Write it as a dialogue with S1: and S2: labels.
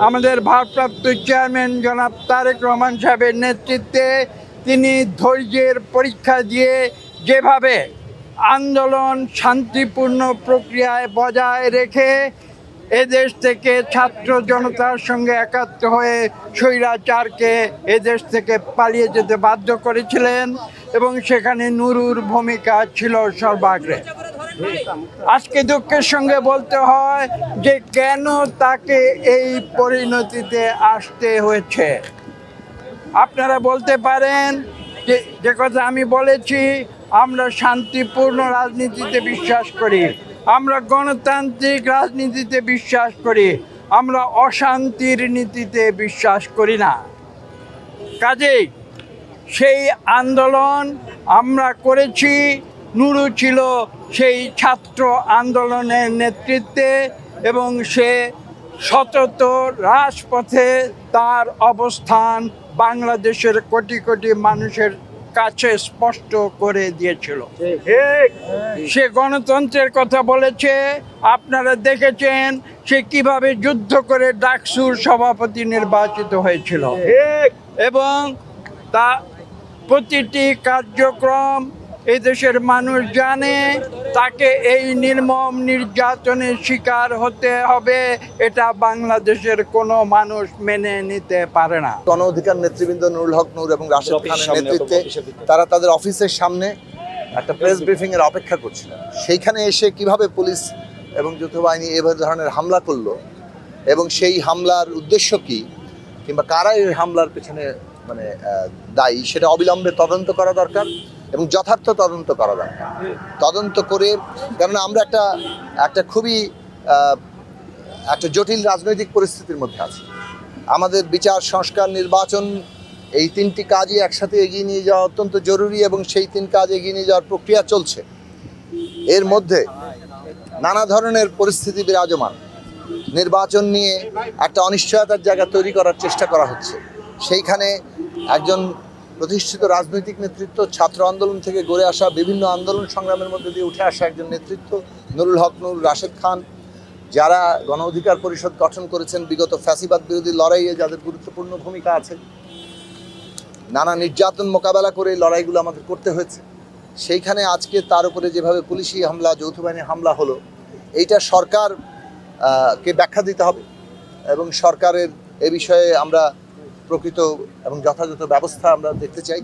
S1: আমাদের ভারপ্রাপ্ত চেয়ারম্যান জনাব তারেক রহমান সাহেবের নেতৃত্বে তিনি ধৈর্যের পরীক্ষা দিয়ে যেভাবে আন্দোলন শান্তিপূর্ণ প্রক্রিয়ায় বজায় রেখে এদেশ থেকে ছাত্র জনতার সঙ্গে একাত্ম হয়ে স্বৈরাচারকে এদেশ থেকে পালিয়ে যেতে বাধ্য করেছিলেন এবং সেখানে নুরুর ভূমিকা ছিল সর্বাগ্রে। আজকে দুঃখের সঙ্গে বলতে হয় যে কেন তাকে এই পরিণতিতে আসতে হয়েছে। আপনারা বলতে পারেন যে কথা আমি বলেছি, আমরা শান্তিপূর্ণ রাজনীতিতে বিশ্বাস করি, আমরা গণতান্ত্রিক রাজনীতিতে বিশ্বাস করি, আমরা অশান্তির নীতিতে বিশ্বাস করি না। কাজেই সেই আন্দোলন আমরা করেছি। নুরু ছিল সেই ছাত্র আন্দোলনের নেতৃত্বে এবং সে সতত রাজপথে তার অবস্থান বাংলাদেশের কোটি কোটি মানুষের কাছে স্পষ্ট করে দিয়েছিল। সে গণতন্ত্রের কথা বলেছে। আপনারা দেখেছেন সে কিভাবে যুদ্ধ করে ডাকসুর সভাপতি নির্বাচিত হয়েছিল এবং তা প্রতিটি কার্যক্রম এই দেশের মানুষ জানে। তাকে এই নির্মম নির্যাতনের শিকার হতে হবে, এটা বাংলাদেশের কোনো মানুষ মেনে নিতে পারে না।
S2: গণ অধিকার নেতৃবৃন্দ নুরুল হক নূর এবং রাশেদ খানের নেতৃত্বে তারা তাদের অফিসের সামনে একটা প্রেস ব্রিফিং এর অপেক্ষা করছিল। সেইখানে এসে কিভাবে পুলিশ এবং যৌথ বাহিনী এ ধরনের হামলা করলো এবং সেই হামলার উদ্দেশ্য কি কিংবা কারা এই হামলার পেছনে দায়ী, সেটা অবিলম্বে তদন্ত করা দরকার এবং যথার্থ তদন্ত করা দরকার। তদন্ত করে, কেননা আমরা একটা খুবই একটা জটিল রাজনৈতিক পরিস্থিতির মধ্যে আছি। আমাদের বিচার, সংস্কার, নির্বাচন, এই তিনটি কাজই একসাথে এগিয়ে নিয়ে যাওয়া অত্যন্ত জরুরি এবং সেই তিন কাজ এগিয়ে নিয়ে যাওয়ার প্রক্রিয়া চলছে। এর মধ্যে নানা ধরনের পরিস্থিতি বিরাজমান। নির্বাচন নিয়ে একটা অনিশ্চয়তার জায়গা তৈরি করার চেষ্টা করা হচ্ছে। সেইখানে একজন প্রতিষ্ঠিত রাজনৈতিক নেতৃত্ব, ছাত্র আন্দোলন থেকে গড়ে আসা, বিভিন্ন আন্দোলন সংগ্রামের মধ্যে দিয়ে উঠে আসা একজন নেতৃত্ব নুরুল হক নূর, রাশেদ খান, যারা গণ অধিকার পরিষদ গঠন করেছেন বিগত ফ্যাসিবাদ বিরোধী লড়াইয়ে, যাদের গুরুত্বপূর্ণ ভূমিকা আছে। নানা নির্যাতন মোকাবেলা করে লড়াইগুলো আমাদের করতে হয়েছে। সেইখানে আজকে তার উপরে যেভাবে পুলিশি হামলা, যৌথ বাহিনীর হামলা হলো, এইটা সরকার কে ব্যাখ্যা দিতে হবে এবং সরকারের এ বিষয়ে আমরা প্রকৃত এবং যথাযথ ব্যবস্থা আমরা দেখতে চাই।